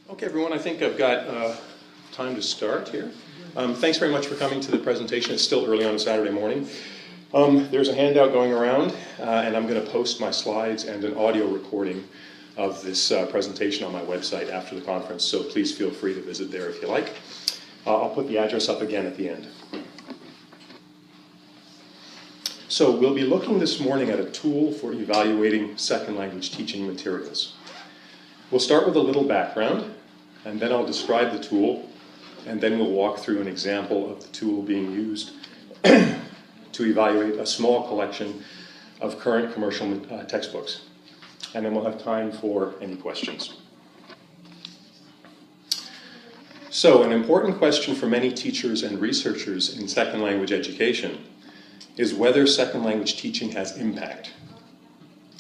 Okay, everyone, I think I've got time to start here. Thanks very much for coming to the presentation. It's still early on a Saturday morning. There's a handout going around, and I'm going to post my slides and an audio recording of this presentation on my website after the conference, so please feel free to visit there if you like. I'll put the address up again at the end. So we'll be looking this morning at a tool for evaluating second language teaching materials. We'll start with a little background, and then I'll describe the tool, and then we'll walk through an example of the tool being used to evaluate a small collection of current commercial textbooks. And then we'll have time for any questions. So, an important question for many teachers and researchers in second language education is whether second language teaching has impact.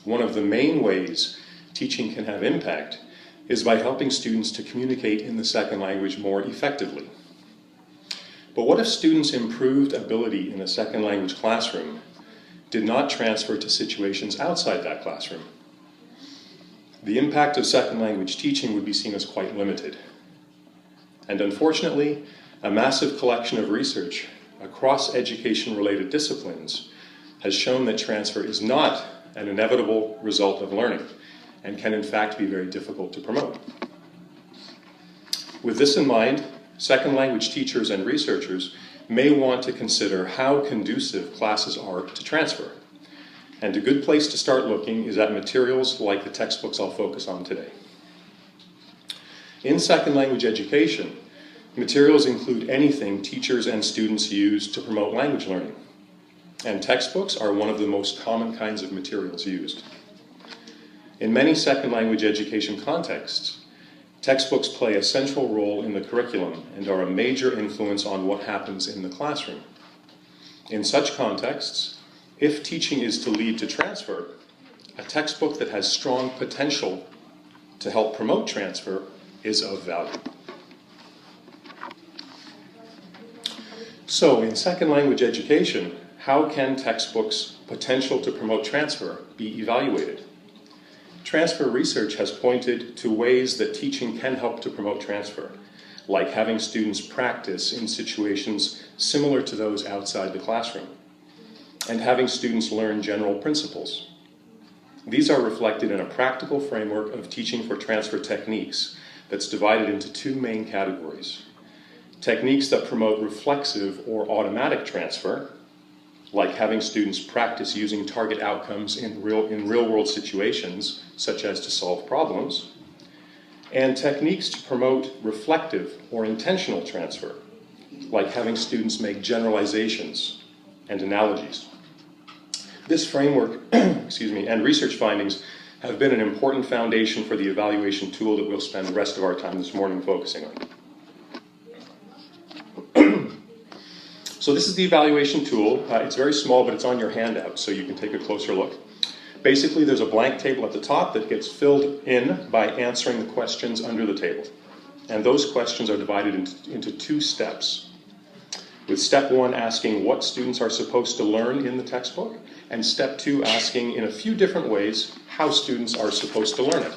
One of the main ways teaching can have impact is by helping students to communicate in the second language more effectively. But what if students' improved ability in a second language classroom did not transfer to situations outside that classroom? The impact of second language teaching would be seen as quite limited. And unfortunately, a massive collection of research across education-related disciplines has shown that transfer is not an inevitable result of learning and can in fact be very difficult to promote. With this in mind, second language teachers and researchers may want to consider how conducive classes are to transfer. And a good place to start looking is at materials like the textbooks I'll focus on today. In second language education, materials include anything teachers and students use to promote language learning. And textbooks are one of the most common kinds of materials used. In many second language education contexts, textbooks play a central role in the curriculum and are a major influence on what happens in the classroom. In such contexts, if teaching is to lead to transfer, a textbook that has strong potential to help promote transfer is of value. So, in second language education, how can textbooks' potential to promote transfer be evaluated? Transfer research has pointed to ways that teaching can help to promote transfer, like having students practice in situations similar to those outside the classroom, and having students learn general principles. These are reflected in a practical framework of teaching for transfer techniques that's divided into two main categories. Techniques that promote reflexive or automatic transfer, like having students practice using target outcomes in real-world situations, such as to solve problems, and techniques to promote reflective or intentional transfer, like having students make generalizations and analogies. This framework and research findings have been an important foundation for the evaluation tool that we'll spend the rest of our time this morning focusing on. So this is the evaluation tool. It's very small, but it's on your handout, so you can take a closer look. Basically, there's a blank table at the top that gets filled in by answering the questions under the table. And those questions are divided into two steps, with step one asking what students are supposed to learn in the textbook, and step two asking in a few different ways how students are supposed to learn it.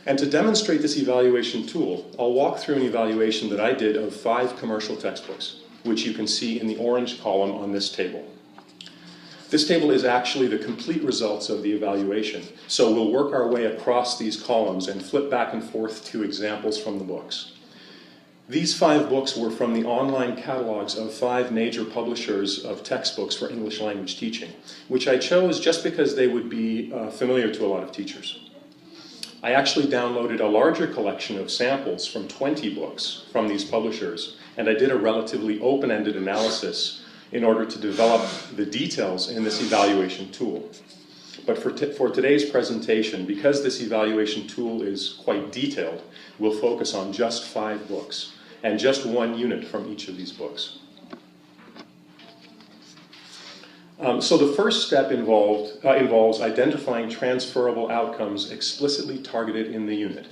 And to demonstrate this evaluation tool, I'll walk through an evaluation that I did of 5 commercial textbooks, which you can see in the orange column on this table. This table is actually the complete results of the evaluation, so we'll work our way across these columns and flip back and forth to examples from the books. These 5 books were from the online catalogs of 5 major publishers of textbooks for English language teaching, which I chose just because they would be familiar to a lot of teachers. I actually downloaded a larger collection of samples from 20 books from these publishers, and I did a relatively open-ended analysis in order to develop the details in this evaluation tool. But for today's presentation, because this evaluation tool is quite detailed, we'll focus on just 5 books and just 1 unit from each of these books. So the first step involves identifying transferable outcomes explicitly targeted in the unit.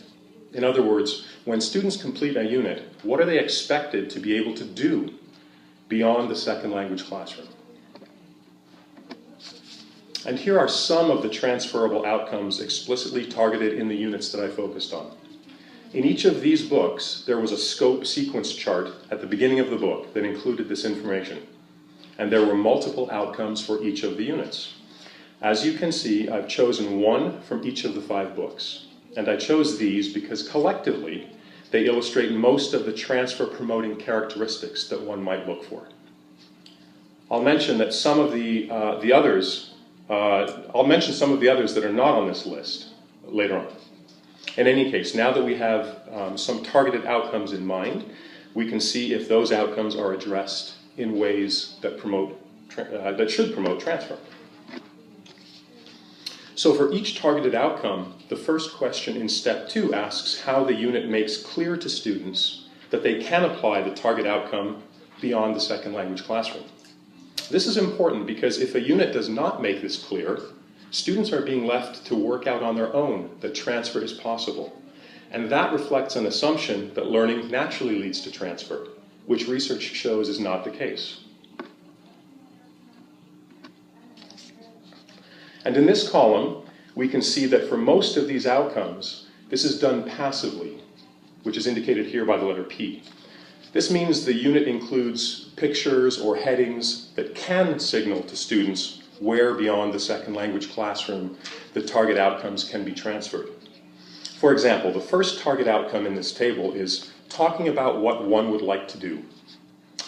In other words, when students complete a unit, what are they expected to be able to do beyond the second language classroom? And here are some of the transferable outcomes explicitly targeted in the units that I focused on. In each of these books, there was a scope sequence chart at the beginning of the book that included this information. And there were multiple outcomes for each of the units. As you can see, I've chosen one from each of the 5 books. And I chose these because collectively, they illustrate most of the transfer-promoting characteristics that one might look for. I'll mention that some of the others that are not on this list later on. In any case, now that we have some targeted outcomes in mind, we can see if those outcomes are addressed in ways that should promote transfer. So for each targeted outcome, the first question in step 2 asks how the unit makes clear to students that they can apply the target outcome beyond the second language classroom. This is important because if a unit does not make this clear, students are being left to work out on their own that transfer is possible. And that reflects an assumption that learning naturally leads to transfer, which research shows is not the case. And in this column, we can see that for most of these outcomes, this is done passively, which is indicated here by the letter P. This means the unit includes pictures or headings that can signal to students where beyond the second language classroom the target outcomes can be transferred. For example, the first target outcome in this table is talking about what one would like to do.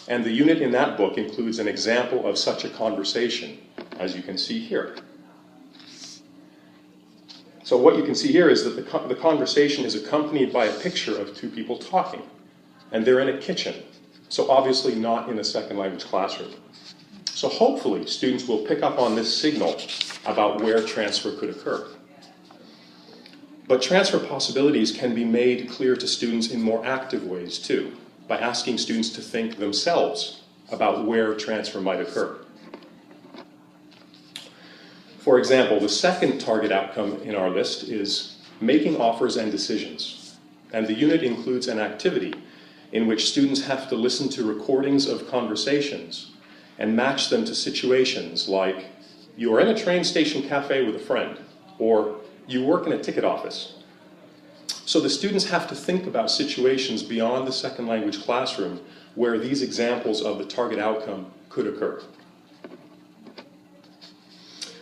And the unit in that book includes an example of such a conversation, as you can see here. So what you can see here is that the conversation is accompanied by a picture of 2 people talking. And they're in a kitchen, so obviously not in a second language classroom. So hopefully students will pick up on this signal about where transfer could occur. But transfer possibilities can be made clear to students in more active ways too, by asking students to think themselves about where transfer might occur. For example, the second target outcome in our list is making offers and decisions. And the unit includes an activity in which students have to listen to recordings of conversations and match them to situations like, you are in a train station cafe with a friend, or you work in a ticket office. So the students have to think about situations beyond the second language classroom where these examples of the target outcome could occur.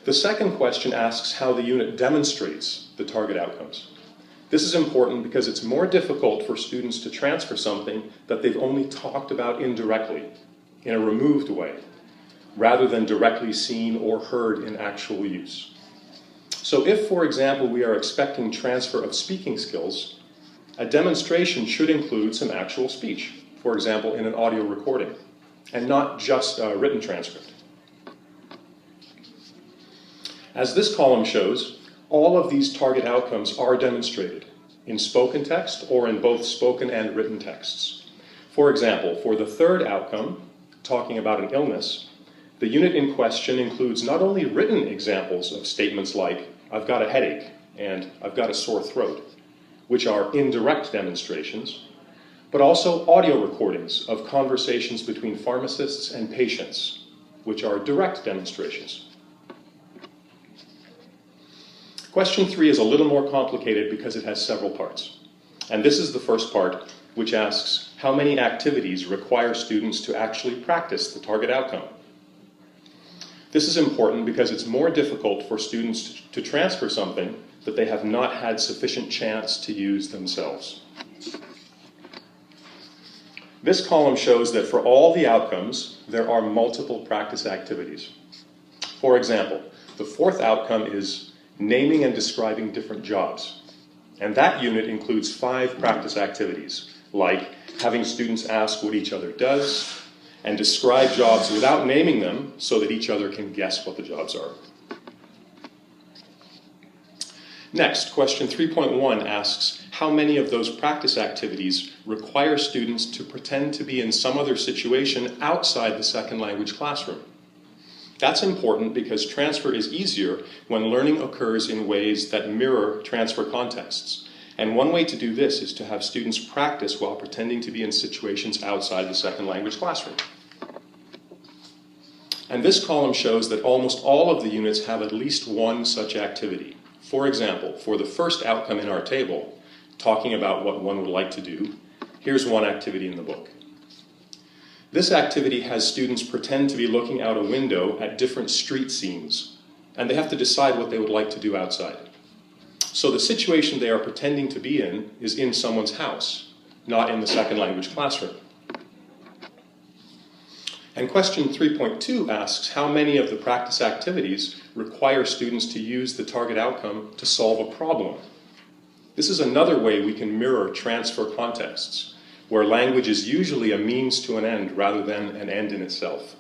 The second question asks how the unit demonstrates the target outcomes. This is important because it's more difficult for students to transfer something that they've only talked about indirectly, in a removed way, rather than directly seen or heard in actual use. So if, for example, we are expecting transfer of speaking skills, a demonstration should include some actual speech, for example, in an audio recording, and not just a written transcript. As this column shows, all of these target outcomes are demonstrated in spoken text or in both spoken and written texts. For example, for the third outcome, talking about an illness, the unit in question includes not only written examples of statements like, I've got a headache and I've got a sore throat, which are indirect demonstrations, but also audio recordings of conversations between pharmacists and patients, which are direct demonstrations. Question 3 is a little more complicated because it has several parts. And this is the first part, which asks how many activities require students to actually practice the target outcome. This is important because it's more difficult for students to transfer something that they have not had sufficient chance to use themselves. This column shows that for all the outcomes, there are multiple practice activities. For example, the fourth outcome is naming and describing different jobs. And that unit includes 5 practice activities, like having students ask what each other does, and describe jobs without naming them so that each other can guess what the jobs are. Next, question 3.1 asks how many of those practice activities require students to pretend to be in some other situation outside the second language classroom. That's important because transfer is easier when learning occurs in ways that mirror transfer contexts. And one way to do this is to have students practice while pretending to be in situations outside the second language classroom. And this column shows that almost all of the units have at least one such activity. For example, for the first outcome in our table, talking about what one would like to do, here's one activity in the book. This activity has students pretend to be looking out a window at different street scenes, and they have to decide what they would like to do outside. So the situation they are pretending to be in is in someone's house, not in the second language classroom. And question 3.2 asks how many of the practice activities require students to use the target outcome to solve a problem. This is another way we can mirror transfer contexts, where language is usually a means to an end rather than an end in itself.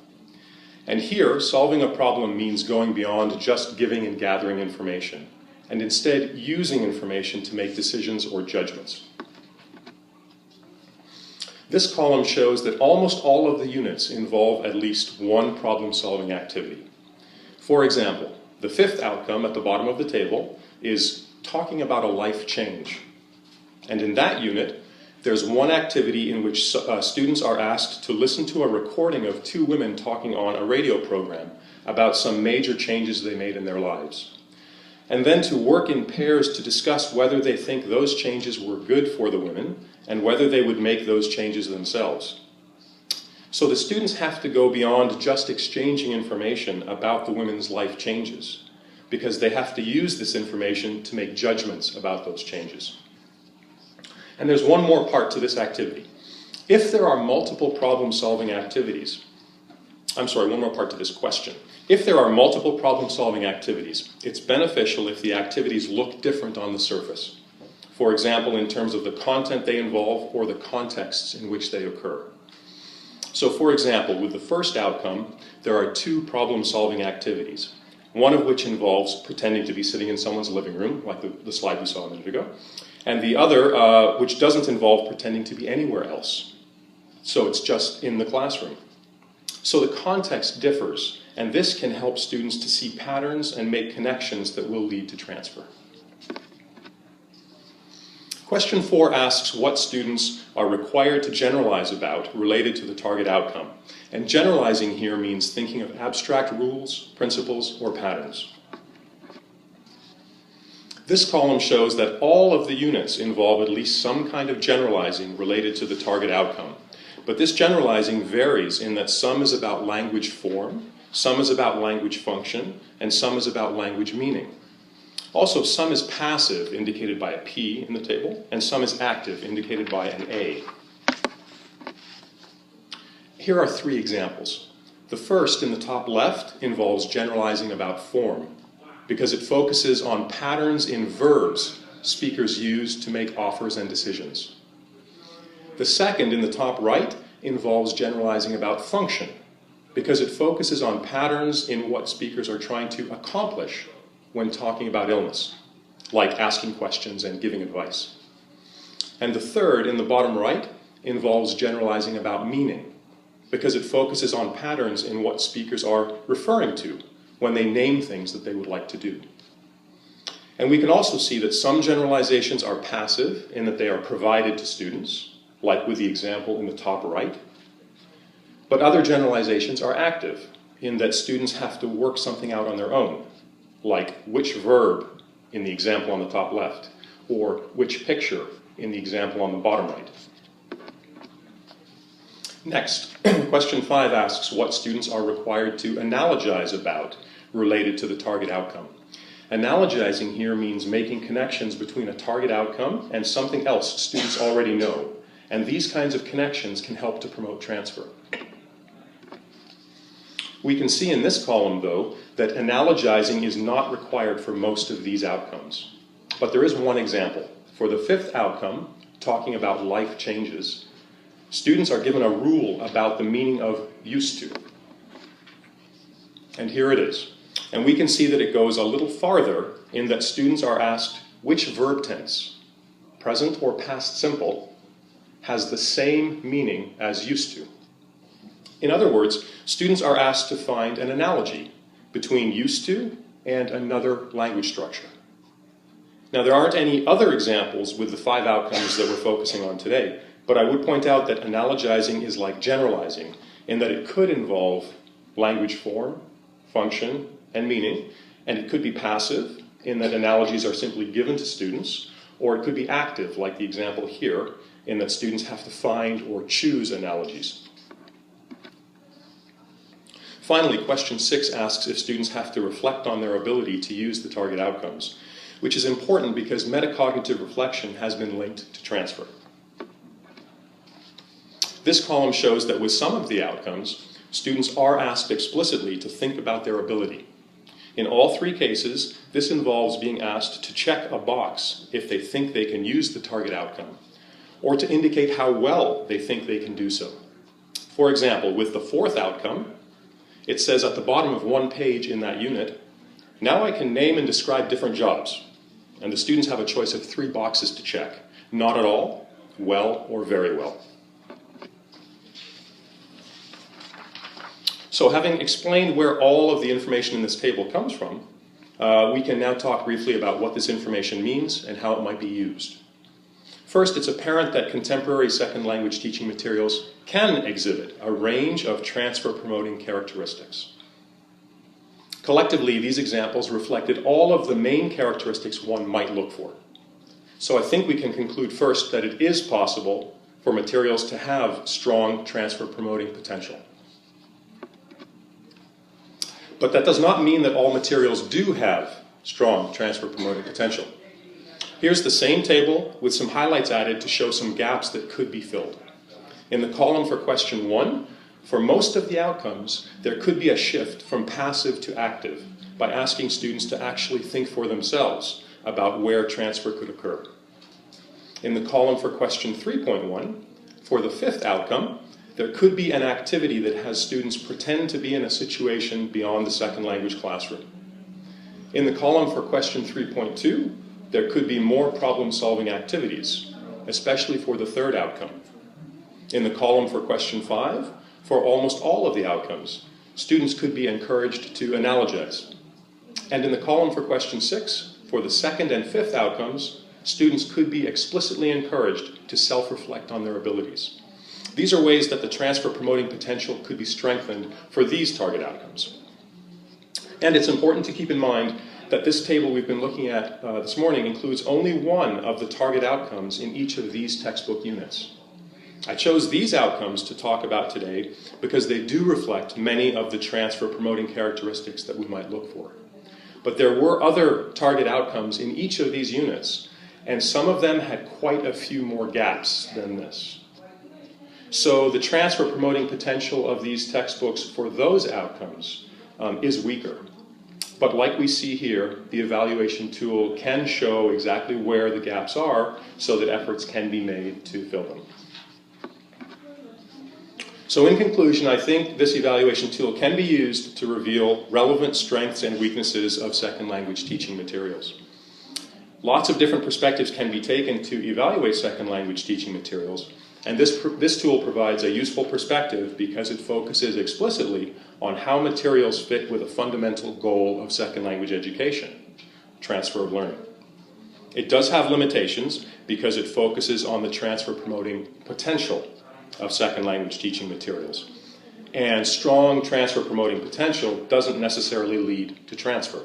And here, solving a problem means going beyond just giving and gathering information, and instead using information to make decisions or judgments. This column shows that almost all of the units involve at least one problem-solving activity. For example, the fifth outcome at the bottom of the table is talking about a life change. And in that unit, there's one activity in which students are asked to listen to a recording of two women talking on a radio program about some major changes they made in their lives. And then to work in pairs to discuss whether they think those changes were good for the women and whether they would make those changes themselves. So the students have to go beyond just exchanging information about the women's life changes, because they have to use this information to make judgments about those changes. And there's one more part to this activity. If there are multiple problem-solving activities, one more part to this question. If there are multiple problem-solving activities, it's beneficial if the activities look different on the surface. For example, in terms of the content they involve or the contexts in which they occur. So for example, with the first outcome, there are two problem-solving activities, one of which involves pretending to be sitting in someone's living room, like the slide we saw a minute ago, and the other, which doesn't involve pretending to be anywhere else. So it's just in the classroom. So the context differs, and this can help students to see patterns and make connections that will lead to transfer. Question 4 asks what students are required to generalize about related to the target outcome. And generalizing here means thinking of abstract rules, principles, or patterns. This column shows that all of the units involve at least some kind of generalizing related to the target outcome. But this generalizing varies in that some is about language form, some is about language function, and some is about language meaning. Also, some is passive, indicated by a P in the table, and some is active, indicated by an A. Here are 3 examples. The first, in the top left, involves generalizing about form, because it focuses on patterns in verbs speakers use to make offers and decisions. The second, in the top right, involves generalizing about function, because it focuses on patterns in what speakers are trying to accomplish when talking about illness, like asking questions and giving advice. And the third, in the bottom right, involves generalizing about meaning, because it focuses on patterns in what speakers are referring to when they name things that they would like to do. And we can also see that some generalizations are passive in that they are provided to students, like with the example in the top right. But other generalizations are active in that students have to work something out on their own, like which verb in the example on the top left, or which picture in the example on the bottom right. Next, question 5 asks what students are required to analogize about related to the target outcome. Analogizing here means making connections between a target outcome and something else students already know, and these kinds of connections can help to promote transfer. We can see in this column, though, that analogizing is not required for most of these outcomes. But there is one example. For the 5th outcome, talking about life changes, students are given a rule about the meaning of used to. And here it is. And we can see that it goes a little farther in that students are asked which verb tense, present or past simple, has the same meaning as used to. In other words, students are asked to find an analogy between used to and another language structure. Now, there aren't any other examples with the 5 outcomes that we're focusing on today, but I would point out that analogizing is like generalizing in that it could involve language form, function, and meaning, and it could be passive in that analogies are simply given to students, or it could be active, like the example here, in that students have to find or choose analogies. Finally, question 6 asks if students have to reflect on their ability to use the target outcomes, which is important because metacognitive reflection has been linked to transfer. This column shows that with some of the outcomes, students are asked explicitly to think about their ability. In all 3 cases, this involves being asked to check a box if they think they can use the target outcome, or to indicate how well they think they can do so. For example, with the 4th outcome, it says at the bottom of one page in that unit, now I can name and describe different jobs. And the students have a choice of 3 boxes to check. Not at all, well, or very well. So having explained where all of the information in this table comes from, we can now talk briefly about what this information means and how it might be used. First, it's apparent that contemporary second language teaching materials can exhibit a range of transfer-promoting characteristics. Collectively, these examples reflected all of the main characteristics one might look for. So I think we can conclude first that it is possible for materials to have strong transfer-promoting potential. But that does not mean that all materials do have strong transfer-promoting potential. Here's the same table with some highlights added to show some gaps that could be filled. In the column for question 1, for most of the outcomes, there could be a shift from passive to active by asking students to actually think for themselves about where transfer could occur. In the column for question 3.1, for the 5th outcome, there could be an activity that has students pretend to be in a situation beyond the second language classroom. In the column for question 3.2, there could be more problem-solving activities, especially for the 3rd outcome. In the column for question 5, for almost all of the outcomes, students could be encouraged to analogize. And in the column for question 6, for the 2nd and 5th outcomes, students could be explicitly encouraged to self-reflect on their abilities. These are ways that the transfer-promoting potential could be strengthened for these target outcomes. And it's important to keep in mind that this table we've been looking at this morning includes only one of the target outcomes in each of these textbook units. I chose these outcomes to talk about today because they do reflect many of the transfer-promoting characteristics that we might look for. But there were other target outcomes in each of these units, and some of them had quite a few more gaps than this. So the transfer-promoting potential of these textbooks for those outcomes is weaker. But like we see here, the evaluation tool can show exactly where the gaps are so that efforts can be made to fill them. So in conclusion, I think this evaluation tool can be used to reveal relevant strengths and weaknesses of second language teaching materials. Lots of different perspectives can be taken to evaluate second language teaching materials, and this tool provides a useful perspective because it focuses explicitly on how materials fit with a fundamental goal of second language education, transfer of learning. It does have limitations because it focuses on the transfer-promoting potential of second language teaching materials. And strong transfer-promoting potential doesn't necessarily lead to transfer.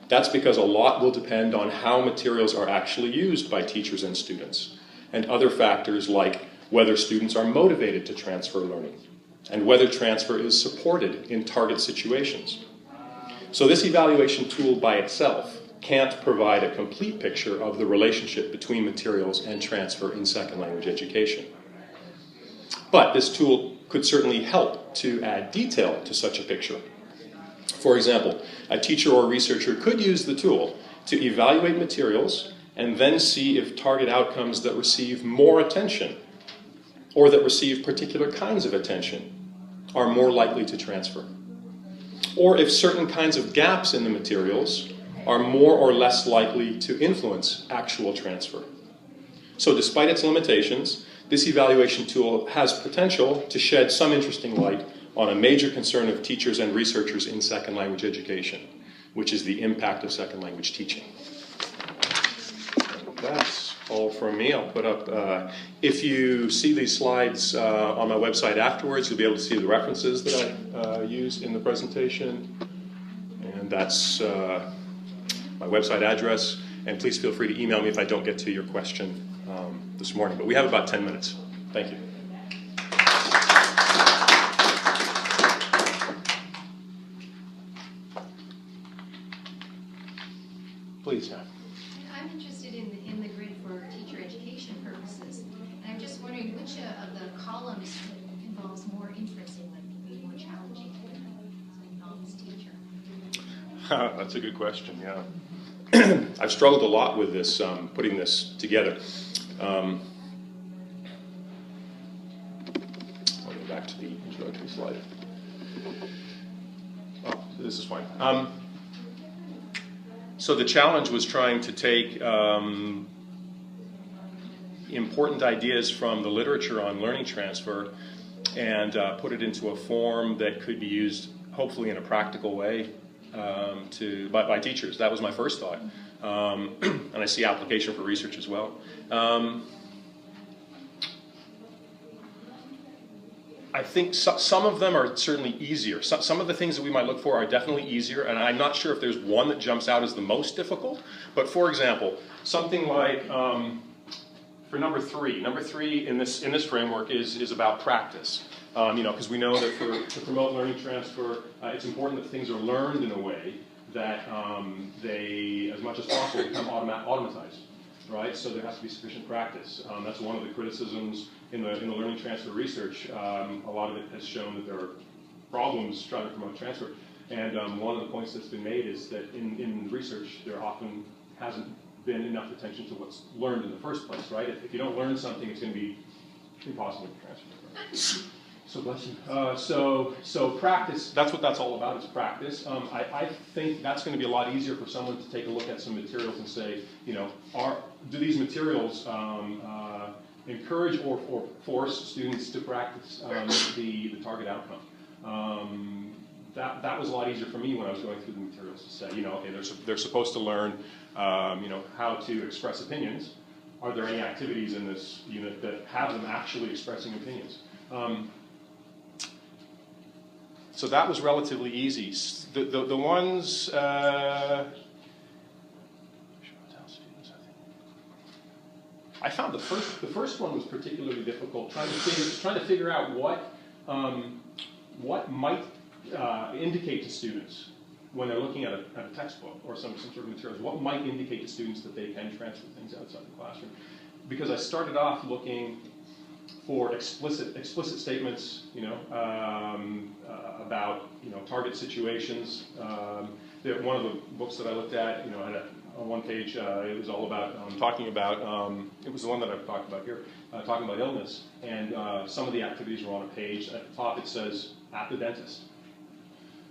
That's because a lot will depend on how materials are actually used by teachers and students, and other factors like whether students are motivated to transfer learning, and whether transfer is supported in target situations. So this evaluation tool by itself can't provide a complete picture of the relationship between materials and transfer in second language education. But this tool could certainly help to add detail to such a picture. For example, a teacher or researcher could use the tool to evaluate materials and then see if target outcomes that receive more attention or that receive particular kinds of attention are more likely to transfer. Or if certain kinds of gaps in the materials are more or less likely to influence actual transfer. So despite its limitations, this evaluation tool has potential to shed some interesting light on a major concern of teachers and researchers in second language education, which is the impact of second language teaching. And that's all from me. I'll put up, if you see these slides on my website afterwards, you'll be able to see the references that I used in the presentation. And that's my website address. And please feel free to email me if I don't get to your question this morning. But we have about 10 minutes. Thank you. Please, yeah. I'm interested in the grid for teacher education purposes. And I'm just wondering which of the columns involves more inferencing, like maybe more challenging for a novice teacher? That's a good question, yeah. I've struggled a lot with this, putting this together. I'll go back to the introductory slide. Oh, this is fine. So the challenge was trying to take important ideas from the literature on learning transfer and put it into a form that could be used, hopefully in a practical way, by teachers. That was my first thought. And I see application for research as well. I think some of them are certainly easier. Some of the things that we might look for are definitely easier, and I'm not sure if there's one that jumps out as the most difficult. But for example, something like for number three in this framework is about practice. Because we know that to promote learning transfer, it's important that things are learned in a way that they, as much as possible, become automatized. Right, so there has to be sufficient practice. That's one of the criticisms in the learning transfer research. A lot of it has shown that there are problems trying to promote transfer. And one of the points that's been made is that in research, there often hasn't been enough attention to what's learned in the first place. Right, if you don't learn something, it's going to be impossible to transfer. So bless you. So practice, that's what that's all about, is practice. I think that's going to be a lot easier for someone to take a look at some materials and say, do these materials encourage or force students to practice the target outcome? That was a lot easier for me when I was going through the materials to say, okay, they're supposed to learn, how to express opinions. Are there any activities in this unit that have them actually expressing opinions? So that was relatively easy. The ones, I found the first one was particularly difficult, trying to figure out what might indicate to students when they're looking at a textbook or some sort of materials, what might indicate to students that they can transfer things outside the classroom. Because I started off looking for explicit statements, about target situations. One of the books that I looked at, on one page, it was all about talking about. It was the one that I've talked about here, talking about illness, and some of the activities were on a page. At the top, it says "at the dentist."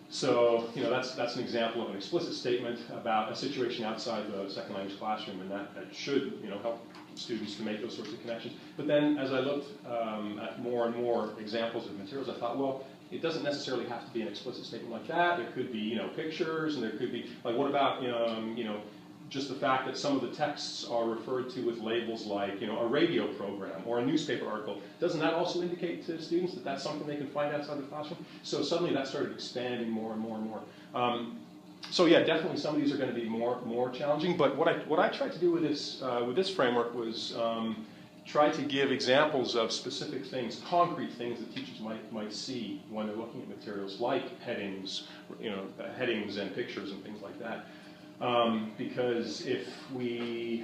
So that's an example of an explicit statement about a situation outside the second language classroom, and that should help students to make those sorts of connections. But then as I looked at more and more examples of materials, I thought, well, it doesn't necessarily have to be an explicit statement like that. There could be pictures, and there could be, like, what about just the fact that some of the texts are referred to with labels like a radio program or a newspaper article. Doesn't that also indicate to students that that's something they can find outside the classroom? So suddenly that started expanding more and more and more. So yeah, definitely some of these are going to be more challenging. But what I tried to do with this framework was try to give examples of specific things, concrete things that teachers might see when they're looking at materials, like headings, headings and pictures and things like that. Because if we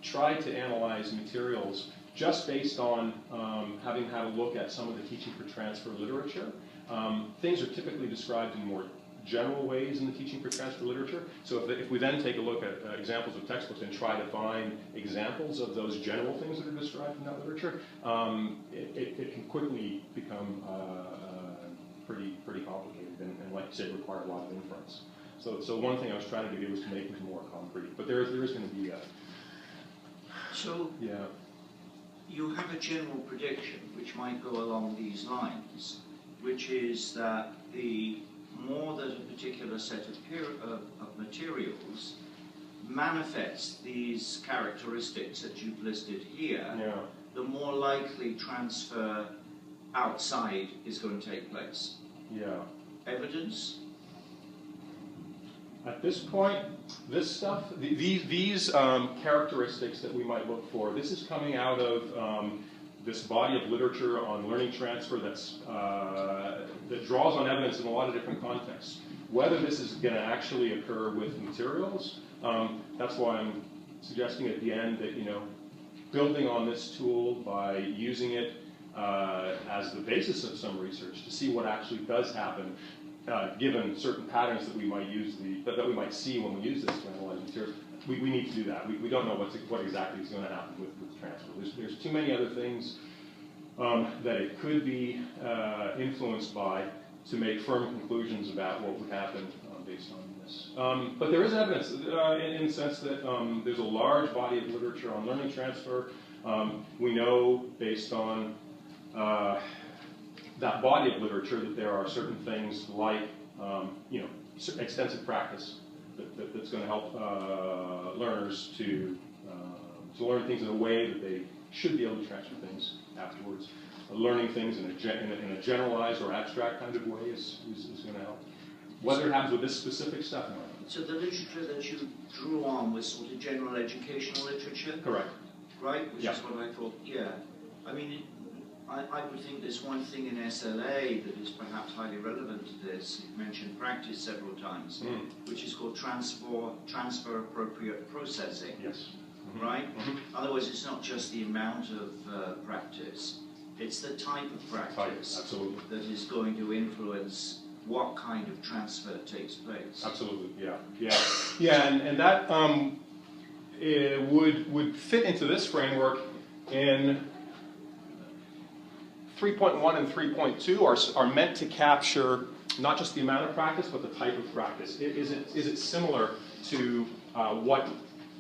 try to analyze materials just based on having had a look at some of the teaching for transfer literature, things are typically described in more general ways in the teaching for transfer literature. So if we then take a look at examples of textbooks and try to find examples of those general things that are described in that literature, it can quickly become pretty complicated and like I said, require a lot of inference. So one thing I was trying to do was to make it more concrete, but there is going to be a... So yeah. You have a general prediction which might go along these lines, which is that the more that a particular set of materials manifest these characteristics that you've listed here, Yeah. the more likely transfer outside is going to take place. Yeah. Evidence? At this point, this stuff, these characteristics that we might look for, this is coming out of this body of literature on learning transfer that draws on evidence in a lot of different contexts. Whether this is going to actually occur with materials, that's why I'm suggesting at the end that, building on this tool by using it as the basis of some research to see what actually does happen, given certain patterns that we might that we might see when we use this to analyze materials. We need to do that. We don't know what exactly is going to happen with transfer. There's too many other things that it could be influenced by to make firm conclusions about what would happen based on this. But there is evidence in the sense that there's a large body of literature on learning transfer. We know based on that body of literature that there are certain things like extensive practice that's going to help learners to learn things in a way that they should be able to transfer things afterwards. Learning things in a generalized or abstract kind of way is going to help. Whether it happens with this specific stuff, no. So the literature that you drew on was sort of general educational literature? Correct. Right? Which is what I thought, yeah. I mean, I would think there's one thing in SLA that is perhaps highly relevant to this. You've mentioned practice several times, which is called transfer appropriate processing. Yes. Right? Otherwise, it's not just the amount of practice, it's the type of practice that is going to influence what kind of transfer takes place. Absolutely, yeah, and that it would fit into this framework in 3.1 and 3.2 are meant to capture not just the amount of practice, but the type of practice. Is it similar to what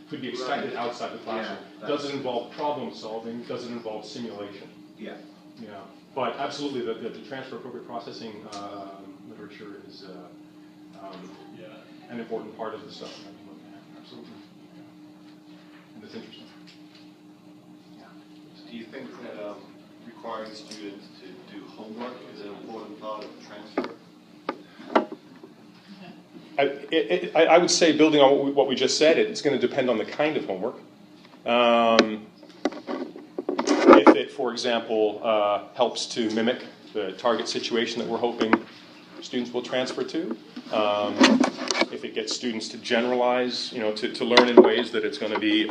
could be expected outside the classroom? Does it involve problem solving? Does it involve simulation? Yeah. Yeah. But absolutely, the transfer appropriate processing literature is an important part of the stuff that I'm looking at. Absolutely. And it's interesting. Yeah. Do you think that requiring students to do homework is an important part of transfer? I would say, building on what we just said, it's going to depend on the kind of homework. If it, for example, helps to mimic the target situation that we're hoping students will transfer to, if it gets students to generalize, to learn in ways that it's going to be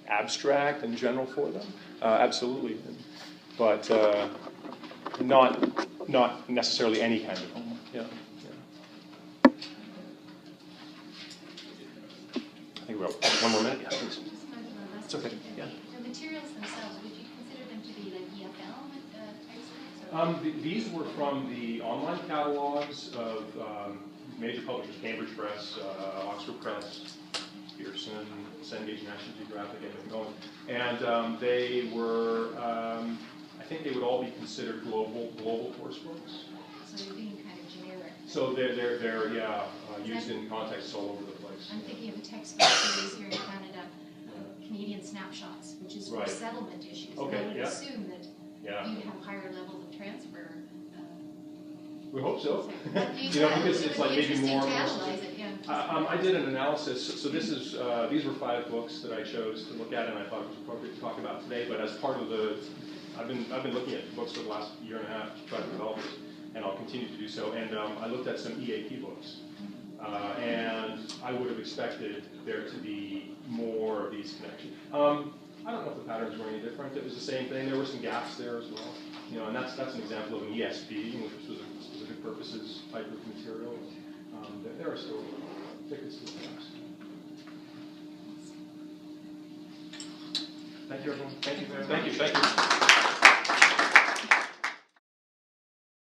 abstract and general for them, absolutely. But not necessarily any kind of homework. Yeah. I think about one more minute. Yeah, please. It's okay. Yeah. The materials themselves, would you consider them to be like EFL textbooks? These were from the online catalogs of major publishers: Cambridge Press, Oxford Press, Pearson, Cengage, National Geographic, and they were. I think they would all be considered global coursebooks. So they're being kind of generic. So they're used in contexts all over the place. I'm thinking of a textbook series here in Canada, Canadian Snapshots, which is for settlement issues. Okay, and I would assume that you'd have higher levels of transfer. We hope so. Because it's like maybe more. I did an analysis. So this is these were 5 books that I chose to look at, and I thought it was appropriate to talk about today. But as part of I've been looking at books for the last year and a half to try to develop this, and I'll continue to do so. And I looked at some EAP books, and I would have expected there to be more of these connections. I don't know if the patterns were any different. It was the same thing. There were some gaps there as well. And that's an example of an ESP, which was a specific purposes type of material. There are still tickets to gaps. Thank you, everyone. Thank you.